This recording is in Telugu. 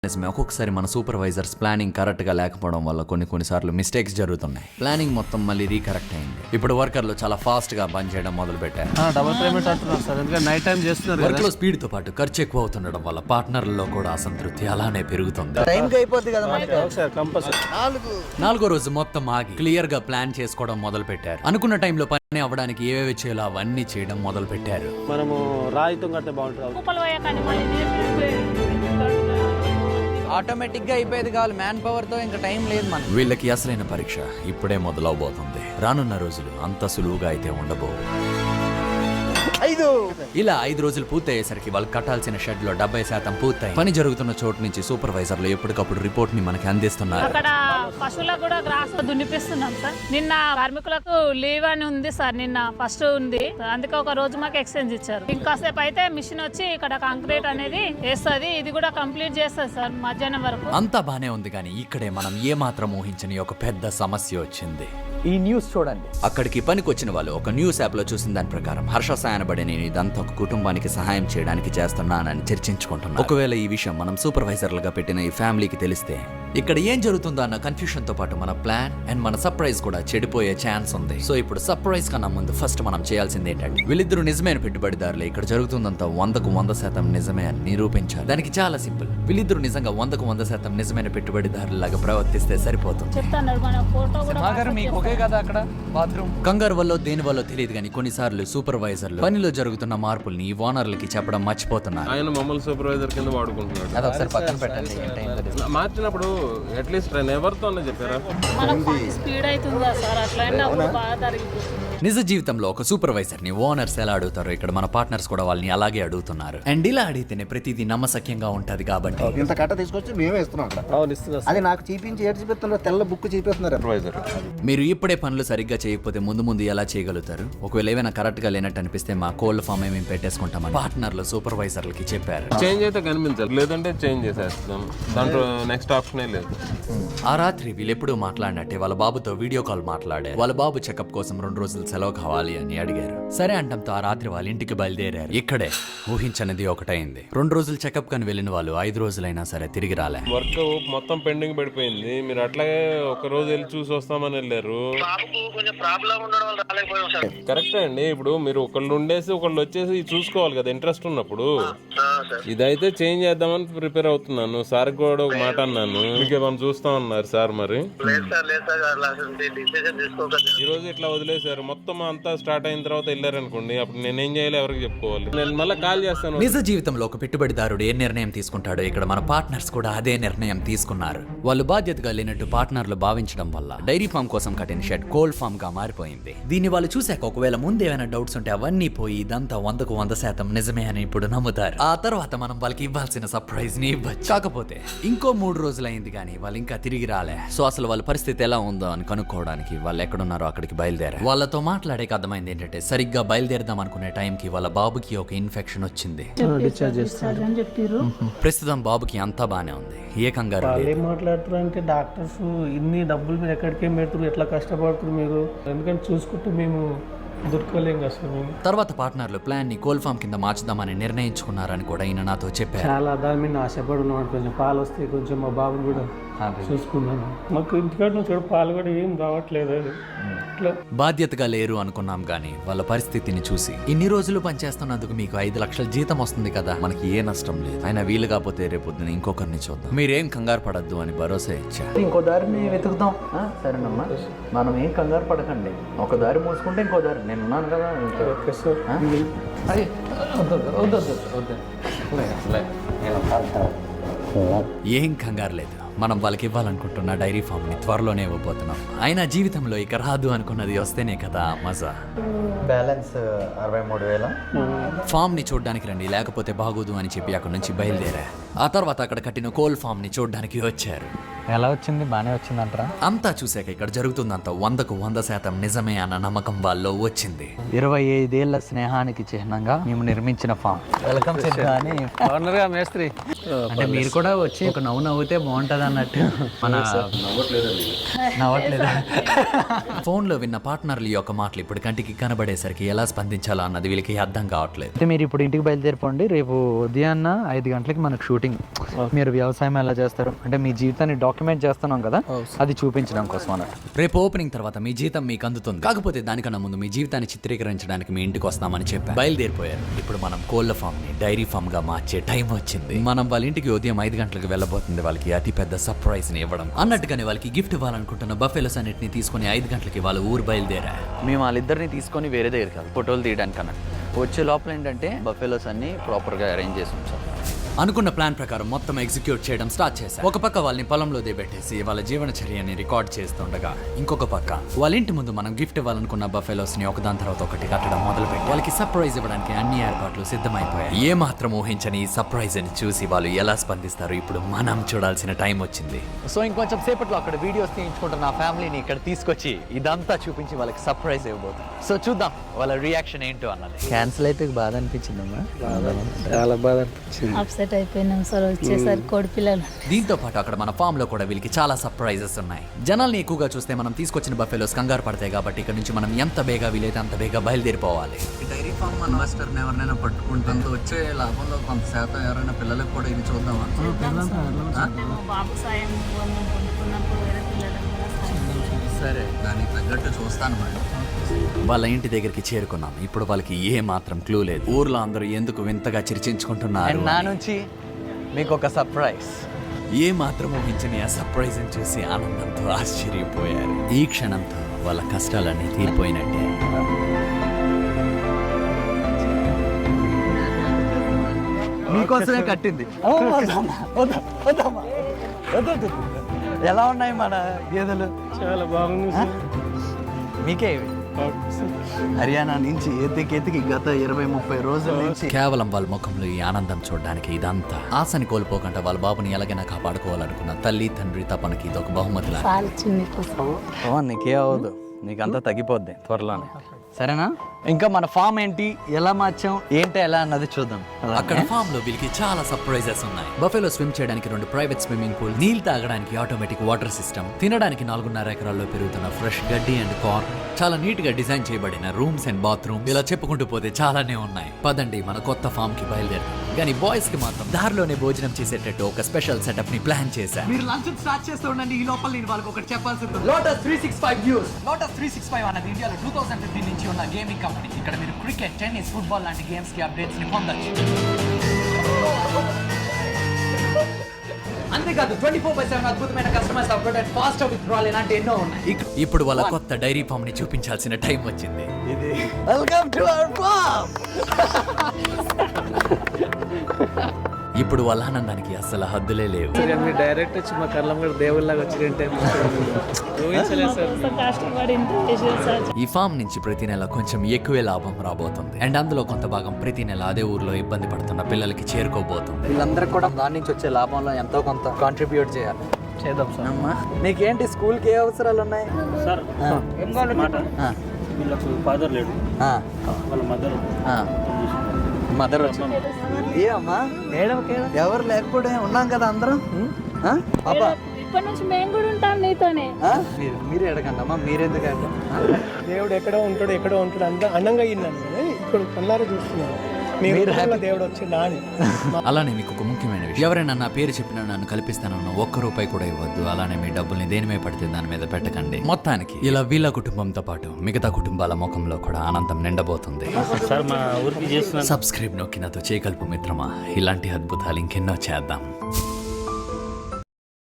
నిజమే, ఒక్కొక్కసారి మన సూపర్వైజర్స్ ప్లానింగ్ కరెక్ట్ గా లేకపోవడం వల్ల కొన్నిసార్లు మిస్టేక్స్ జరుగుతున్నాయి. ప్లానింగ్ మొత్తం మళ్ళీ రీకరెక్ట్ అయింది. ఇప్పుడు వర్కర్లు చాలా ఫాస్ట్ గా పని చేయడం మొదలు పెట్టారు. డబుల్ పేమెంట్ అంటున్నారు సార్, ఎందుకంటే నైట్ టైం చేస్తున్నారు. వర్క్ లో స్పీడ్ తో పాటు ఖర్చు ఎక్కువ అవుతుండడం వల్ల పార్ట్నర్లలో కూడా అసంతృప్తి అలానే పెరుగుతుంది. నాలుగో రోజు మొత్తం ఆగి క్లియర్ గా ప్లాన్ చేసుకోవడం మొదలు పెట్టారు. అనుకున్న టైంలో పని అవ్వడానికి ఏవేవి చేయాలో అవన్నీ చేయడం మొదలు పెట్టారు. మనము రాయితో కడితే బాగుంటుంది. ఆటోమేటిక్ గా అయిపోయేది కావాలి, మ్యాన్ పవర్ తో ఇంకా టైం లేదు మనకి. వీళ్ళకి అసలైన పరీక్ష ఇప్పుడే మొదలవబోతుంది. రానున్న రోజులు అంత సులువుగా అయితే ఉండబోవు. ఇలా 5 రోజులు పూర్తయ్యేసరికి వాళ్ళు కట్టాల్సిన షెడ్ లో 70% పూర్తయి పని జరుగుతున్న చోటు నుంచి సూపర్వైజర్లు ఎప్పటికప్పుడు రిపోర్ట్ ని మనకి అందిస్తున్నారు. అక్కడ పశువులకు కూడా గ్రాస్ దున్నిపిస్తున్నాం సార్. నిన్న కార్మికులకు లీవ్ అని ఉంది సార్, నిన్న ఫస్ట్ ఉంది, అందుకే ఒక రోజు మాకు ఎక్స్చేంజ్ ఇచ్చారు. ఇంకాసేపు అయితే మిషన్ వచ్చి ఇక్కడ కాంక్రీట్ అనేది వేస్తుంది, ఇది కూడా కంప్లీట్ చేస్తుంది సార్ మధ్యాహ్నం వరకు. అంతా బానే ఉంది కానీ ఇక్కడే మనం ఏ మాత్రం ఊహించని ఒక పెద్ద సమస్య వచ్చింది. ఈ న్యూస్ చూడండి. అక్కడికి పనికొచ్చిన వాళ్ళు ఒక న్యూస్ యాప్ లో చూసిన దాని ప్రకారం హర్ష సాయనబడి నేను ఇదంతా ఒక కుటుంబానికి సహాయం చేయడానికి చేస్తున్నానని చర్చించుకుంటున్నాను. ఒకవేళ ఈ విషయం మనం సూపర్వైజర్లుగా పెట్టిన ఈ ఫ్యామిలీకి తెలిస్తే ఇక్కడ ఏం జరుగుతుందో అన్న కన్ఫ్యూషన్ తో పాటు మన ప్లాన్ అండ్ మన సర్ప్రైజ్ కూడా చెడిపోయే ఛాన్స్ ఉంది. సో ఇప్పుడు సర్ప్రైజ్ కన్నా ముందు ఫస్ట్ మనం చేయాల్సింది ఏంటంటే వీళ్ళిద్దరు నిజమైన పెట్టుబడిదారులే, ఇక్కడ జరుగుతుందంతా 100% నిజమే అని నిరూపించాలి. దానికి చాలా సింపుల్, వీళ్ళిద్దరు నిజంగా 100% నిజమైన పెట్టుబడిదారులాగా ప్రవర్తిస్తే సరిపోతుంది. చెప్తాను మన ఫోటో కూడా మీకు ఒకే కదా అక్కడ బాత్రూమ్. కంగారు వల్ల దేని వల్ల తెలియదు కానీ కొన్నిసార్లు సూపర్వైజర్లు పనిలో జరుగుతున్న మార్పుల్ని ఈ ఓనర్లకి చెప్పడం మర్చిపోతున్నారు. ఆయన మమ్మల్ని సూపర్వైజర్ కింద వాడుకుంటున్నాడు. అది ఒకసారి పక్కన పెట్టండి. మార్చినప్పుడు అట్లీస్ట్ ఎవరితో చెప్పారా? మనకు స్పీడ్ అవుతుందా సార్, అట్లా బాగా జరిగిపోతుంది. నిజ జీవితంలో ఒక సూపర్వైజర్ ని ఓనర్స్ ఎలా అడుగుతారో ఇక్కడ మన పార్ట్నర్స్ కూడా వాళ్ళని అలాగే అడుగుతున్నారు. అండ్ ఇలా అడిగితేనే ప్రతిదీ నమ్మసక్యంగా ఉంటది కాబట్టి ఇంత కట్ట తీసుకొచ్చి మేమే ఇస్తున్నాం అక్కడ. అది నాకు చూపించి ఏడు చూపిస్తున్నారు, తెల్ల బుక్ చూపిస్తున్నారు. మీరు ఇప్పుడే పనులు సరిగ్గా చేయకపోతే ముందు ఎలా చేయగలుగుతారు? ఒకవేళ ఏమైనా కరెక్ట్ గా లేనట్టు అనిపిస్తే మా కోల్డ్ ఫామ్ మేము పెట్టేసుకుంటామని పార్ట్నర్లు సూపర్వైజర్లకి చెప్పారు. చేంజ్ అయితే కనిపించారు, లేదంటే చేంజ్ చేసేస్తాం, దాంట్లో నెక్స్ట్ ఆప్షనే లేదు. ఆ రాత్రి వీళ్ళు ఎప్పుడూ మాట్లాడినట్టే వాళ్ళ బాబుతో వీడియో కాల్ మాట్లాడారు. వాళ్ళ బాబు చెకప్ కోసం 2 రోజులు సెలవు కావాలి అని అడిగారు. సరే అంటంతో ఆ రాత్రి వాళ్ళ ఇంటికి బయలుదేరారు. ఇక్కడే ఊహించనిది ఒకటైంది. 2 రోజులు చెకప్ కని వెళ్ళిన వాళ్ళు 5 రోజులైనా సరే తిరిగి రాలే. వర్క్ మొత్తం పెండింగ్ పడిపోయింది. మీరు అట్లాగే ఒక రోజు వెళ్ళి చూసి వస్తామని వెళ్ళారు. కరెక్టే అండి, ఇప్పుడు మీరు ఒకళ్ళు ఉండేసి ఒకళ్ళు వచ్చేసి చూసుకోవాలి కదా, ఇంట్రెస్ట్ ఉన్నప్పుడు. ఇదైతే చేంజ్ చేద్దామని ప్రిపేర్ అవుతున్నాను. సార్ కూడా ఒక మాట అన్నాను, మీకేమన్నా చూస్తా ఉన్నారు సార్. మరి ఈ రోజు ఇట్లా వదిలేశారు, మొత్తం అంతా స్టార్ట్ అయిన తర్వాత వెళ్ళారనుకోండి, అప్పుడు నేనేం చేయాలి, ఎవరికి చెప్పుకోవాలి? నేను మళ్ళీ కాల్ చేస్తాను. నిజ జీవితంలో ఒక పెట్టుబడిదారుడు ఏ నిర్ణయం తీసుకుంటాడో ఇక్కడ మన పార్ట్నర్స్ కూడా అదే నిర్ణయం తీసుకున్నారు. వాళ్ళు బాధ్యతగా లేనట్టు పార్ట్నర్లు భావించడం వల్ల డైరీ ఫామ్ కోసం కట్టిన షెడ్ కోల్డ్ ఫామ్ గా మారిపోయింది. దీన్ని వాళ్ళు చూశాక ఒకవేళ ముందేమైనా డౌట్స్ ఉంటే అవన్నీ పోయి ఇదంతా 100% నిజమే అని ఇప్పుడు నమ్ముతారు. ఆ తర్వాత మనం వాళ్ళకి ఇవ్వాల్సిన సర్ప్రైజ్ ని ఇవ్వచ్చు. కాకపోతే ఇంకో 3 రోజులైంది కానీ వాళ్ళు ఇంకా తిరిగి రాలే. సో అసలు వాళ్ళ పరిస్థితి ఎలా ఉందో అని కనుక్కోవడానికి వాళ్ళు ఎక్కడున్నారో అక్కడికి బయలుదేరారు. వాళ్ళతో మాట్లాడే అర్థమైంది ఏంటంటే సరిగ్గా బయలుదేరదాం అనుకునే టైంకి వాళ్ళ బాబుకి ఒక ఇన్ఫెక్షన్ వచ్చింది. ప్రస్తుతం బాబుకి అంతా బానే ఉంది, ఏ కంగారు లేదు. ఏం మాట్లాడుతున్నారు అంటే డాక్టర్స్ ఇన్ని డబ్బులు మీరు ఎక్కడికే పెడుతున్నారు, ఎట్లా కష్టపడుతున్నారు మీరు, ఎందుకంటే చూసుకుంటూ మేము దొరకలేం కదా సార్. తర్వాత పార్ట్నర్లు ప్లాన్ ని కోల్ ఫామ్ కింద మార్చుదామని నిర్ణయించుకున్నారని కూడా ఈయన నాతో చెప్పారు. చాలా దాని మీద ఆశపడి ఉన్నాను, కొంచెం పాలు వస్తే కొంచెం మా బాబుని కూడా చూసుకున్నాను. మాకు ఇంటికాడ నుంచి కూడా పాలు కూడా ఏం రావట్లేదు. బాధ్యతగా లేరు అనుకున్నాం గానీ వాళ్ళ పరిస్థితిని చూసి ఇన్ని రోజులు పనిచేస్తున్నందుకు మీకు 5 లక్షల జీతం వస్తుంది కదా, మనకి ఏ నష్టం లేదు, అయినా వీలు కాకపోతే రేపొద్దున ఇంకొకరిని చూద్దాం, మీరేం కంగారు పడద్దు అని భరోసా ఇచ్చా. ఇంకో దారిని వెతుకుదాం. సరేనమ్మా, మనం ఏం కంగారు పడకండి, ఒక దారి మూసుకుంటే ఇంకో దారి నేను ఉన్నాను కదా. ఏం కంగారు లేదు, మనం వాళ్ళకి ఇవ్వాలనుకుంటున్న డైరీ ఫామ్ ని త్వరలోనే ఇవ్వబోతున్నాం. అయినా జీవితంలో ఇక రాదు అనుకున్నది వస్తేనే కదా మజా. బ్యాలెన్స్ 63,000. ఫామ్ ని చూడడానికి రండి, లేకపోతే బాగోదు అని చెప్పి అక్కడ నుంచి బయలుదేరా. ఆ తర్వాత అక్కడ కట్టిన కోల్ ఫామ్ ని చూడడానికి వచ్చారు. ఎలా వచ్చింది? బానే వచ్చిందంటారా? అంతా చూసాక ఇక్కడ జరుగుతుందంతా 100% నిజమే అన్న నమ్మకం వాళ్ళలో వచ్చింది. 25 ఏళ్ల స్నేహానికి చిహ్నంగా మేము నిర్మించిన ఫామ్. వెల్కమ్ అని మేస్త్రి అంటే మీరు కూడా వచ్చి ఒక నవ్వు నవ్వుతే బాగుంటది అన్నట్టు. నవ్వట్లేదా? ఫోన్ లో విన్న పార్ట్నర్ల యొక్క మాటలు ఇప్పుడు కంటికి కనబడేసరికి ఎలా స్పందించాలో అన్నది వీళ్ళకి అర్థం కావట్లేదు. అయితే మీరు ఇప్పుడు ఇంటికి బయలుదేరిపోండి, రేపు ఉదయాన్న 5 గంటలకి మనకు షూటింగ్ స్టార్టింగ్ మీరు వ్యవసాయం ఎలా చేస్తారు అంటే మీ జీవితాన్ని డాక్యుమెంట్ చేస్తున్నాం కదా, అది చూపించడం కోసం అన్నట్టు. రేపు ఓపెనింగ్ తర్వాత మీ జీతం మీకు అందుతుంది. కాకపోతే దానికన్నా ముందు మీ జీవితాన్ని చిత్రీకరించడానికి మీ ఇంటికి వస్తామని చెప్పి బయలుదేరిపోయారు. ఇప్పుడు మనం కోళ్ల ఫామ్ ని డైరీ ఫామ్ గా మార్చే టైం వచ్చింది. మనం వాళ్ళ ఇంటికి ఉదయం 5 గంటలకు వెళ్ళబోతుంది. వాళ్ళకి అతి పెద్ద సర్ప్రైజ్ ని ఇవ్వడం. అన్నట్టుగానే వాళ్ళకి గిఫ్ట్ ఇవ్వాలనుకుంటున్న బఫెలోస్ అన్నిటిని తీసుకుని 5 గంటలకి వాళ్ళు ఊరు బయలుదేరారు. మేము వాళ్ళిద్దరిని తీసుకొని వేరే దగ్గరికి వెళ్తాం ఫోటోలు తీయడానికి అన్నట్టు. వచ్చే లోపల ఏంటంటే బఫెలోస్ అన్ని ప్రాపర్గా అరేంజ్ చేసి ఉంచాం. అనుకున్న ప్లాన్ ప్రకారం మొత్తం ఎగ్జిక్యూట్ చేయడం స్టార్ట్ చేశారు. ఒక పక్క వాళ్ళని పొలంలో దిగబెట్టేసి వాళ్ళ జీవనచర్యని రికార్డ్ చేస్తుండగా, ఇంకొక పక్క వాళ్ళ ఇంటి ముందు మనం గిఫ్ట్ ఇవ్వాలనుకున్న బఫెలోస్ ని ఒకదాని తర్వాత ఒకటి కట్టడం మొదలుపెట్టి వాళ్ళకి సర్ప్రైజ్ ఇవ్వడానికి అన్ని ఏర్పాట్లు సిద్ధమైపోయాయి. ఏ మాత్రం ఊహించని ఈ సర్ప్రైజ్ ని చూసి వాళ్ళు ఎలా స్పందిస్తారు ఇప్పుడు మనం చూడాల్సిన టైం వచ్చింది. సో ఇంకొంచెం సేపట్లో అక్కడ వీడియోస్ తీయించుకుంటున్న ఆ ఫ్యామిలీని ఇక్కడ తీసుకొచ్చి ఇదంతా చూపించి వాళ్ళకి సర్ప్రైజ్ ఇవ్వబోతుంది. సో చూద్దాం వాళ్ళ రియాక్షన్ ఏంటో అన్నది. క్యాన్సిల్ అయితే బాధ అనిపించిందమ్మా. చాలా బాధ అనిపించింది. అప్సెట్ అయిపోయినాం సార్ వచ్చేసరికి కోడి పిల్లలు. దీంతో పాటు అక్కడ మన ఫామ్ లో కూడా వీళ్ళకి చాలా సర్ప్రైజెస్ ఉన్నాయి. జనాల్ని ఎక్కువగా చూస్తే మనం తీసుకొచ్చిన బఫెలోస్ కంగారు పడతాయి కాబట్టి ఇక్కడ నుంచి మనం ఎంత బేగా వీలైతే అంత బేగా బయలుదేరిపోవాలి. డైరీ ఫామ్ ఇన్వెస్టర్ని ఎవరినైనా పట్టుకుంటే వచ్చే లాభంలో కొంత శాతం ఎవరైనా పిల్లలకు కూడా ఇది చూద్దామా? బాబు సాయం కొనుక్కున్నప్పుడు వేరే పిల్లలకు కూడా సాయం. సరే దానికి తగ్గట్టు చూస్తాను మేడం. వాళ్ళ ఇంటి దగ్గరికి చేరుకున్నాం. ఇప్పుడు వాళ్ళకి ఏ మాత్రం క్లూ లేదు. ఊర్లో అందరూ ఎందుకు వింతగా చర్చించుకుంటున్నారు. నా నుంచి మీకు ఒక సర్ప్రైజ్. ఏ మాత్రం ఊహించని ఆ సర్ప్రైజ్ ని చూసి ఆనందంతో ఆశ్చర్యపోయారు. ఈ క్షణంతో వాళ్ళ కష్టాలన్నీ తీరిపోయినట్టే. మీకోసమే కట్టింది. ఎలా ఉన్నాయి మన గేదెలు? చాలా బాగుంది సార్. మీకే ఇవి హర్యానా నుంచి ఎత్తికి గత 20-30 రోజుల నుంచి కేవలం వాళ్ళ ముఖంలో ఈ ఆనందం చూడడానికి ఇదంతా. ఆశని కోల్పోకుండా వాళ్ళ బాబుని ఎలాగైనా కాపాడుకోవాలనుకున్న తల్లి తండ్రి తపనకి ఇది ఒక బహుమతిలా. చాలా చిన్న కోసం నీకే అవ్వదు, నీకంతా తగ్గిపోద్ది త్వరలోనే. సరేనా? ఇంకా మన ఫామ్ ఏంటి, ఎలా మార్చాం, ఏంటి ఎలా అన్నది చూద్దాం. అక్కడ ఫామ్ లో వీళ్ళకి చాలా సర్ప్రైజెస్ ఉన్నాయి. బఫెలో స్విమ్ చేయడానికి 2 ప్రైవేట్ స్విమ్మింగ్ పూల్, నీళ్ళు తాగడానికి ఆటోమేటిక్ వాటర్ సిస్టమ్, తినడానికి 4.5 ఎకరాల్లో పెరుగుతున్న ఫ్రెష్ గడ్డి అండ్ కార్న్, చాలా నీట్ గా డిజైన్ చేయబడిన రూమ్స్ అండ్ బాత్రూమ్. ఇలా చెప్పుకుంటూ పోతే చాలానే ఉన్నాయి. పదండి మన కొత్త ఫామ్ కి బయలుదేరాం. కానీ బాయ్స్ కి మాత్రం దారిలోనే భోజనం చేసేటట్టు ఒక స్పెషల్ సెటప్ ని ప్లాన్ చేశారు. మీరు లంచ్ స్టార్ట్ చేస్తూ ఉండండి. ఈ లోపల నేను వాళ్ళకి ఒకటి చెప్పాల్సి ఉంటుంది. Lotus 365 views. లోటస్ 365 అన్నది ఇండియాలో 2015 నుంచి ఉన్న గేమింగ్ కంపెనీ. ఇక్కడ మీరు క్రికెట్, టెన్నిస్, ఫుట్బాల్ లాంటి గేమ్స్ కి అప్డేట్స్ ని పొందొచ్చు. అంతేకాదు 24/7 అద్భుతమైన customer support and fast withdrawal ఇలాంటి ఎన్నో ఉన్నాయి. ఇప్పుడు వాళ్ళ కొత్త డైరీ ఫామ్ ని చూపించాల్సిన టైం వచ్చింది. Welcome to our farm. ఇప్పుడు వాళ్ళ ఆనందానికి అసలు హద్దులే లేవు. మీరు డైరెక్ట్ వచ్చి మా కళ్ళం కూడా దేవుళ్ళగా వచ్చింటే ఊహించలేదు సార్. కష్టపడి ఇంత చేసారు సార్. ఈ ఫామ్ నుంచి ప్రతి నెల కొంచెం ఎక్కువే లాభం రాబోతుంది. అండ్ అందులో కొంత భాగం ప్రతి నెల అదే ఊర్లో ఇబ్బంది పడుతున్న పిల్లలకి చేరుకోబోతుంది. వీళ్ళందరూ కూడా దాని నుంచి వచ్చే లాభంలో ఎంతో కొంత కాంట్రిబ్యూట్ చేయాలి. చేద్దాం సార్. అమ్మా నీకేంటి స్కూల్కి ఏ అవసరాలు ఉన్నాయి? సార్ వీళ్ళకు ఫాదర్ లేడు, వాళ్ళ మదర్ వచ్చింది. ఏ అమ్మా ఎవరు లేకపోతే ఉన్నాం కదా అందరం. పాపా ఇప్పటి నుంచి మేము కూడా ఉంటాం నీతోనే. మీరే అడగండి అమ్మా, మీరెందుకు దేవుడు ఎక్కడో ఉంటాడు అంత అన్నంగా అయ్యిందని ఇప్పుడు కళ్ళారా చూస్తున్నాను. దేవుడు వచ్చిందా అని. అలానే మీకు ఒక ముఖ్యమైన విషయం, ఎవరైనా నా పేరు చెప్పినా నన్ను కల్పిస్తానన్న ₹1 కూడా ఇవ్వద్దు. అలానే మీ డబ్బుల్ని దేని మీద పడితే దాని మీద పెట్టకండి. మొత్తానికి ఇలా వీళ్ళ కుటుంబంతో పాటు మిగతా కుటుంబాల ముఖంలో కూడా ఆనందం నిండబోతుంది. సార్ మా ఊరికి చేస్తున్నాను. సబ్స్క్రైబ్ నొక్కినతో చేయగలుపు మిత్రమా. ఇలాంటి అద్భుతాలు ఇంకెన్నో చేద్దాం.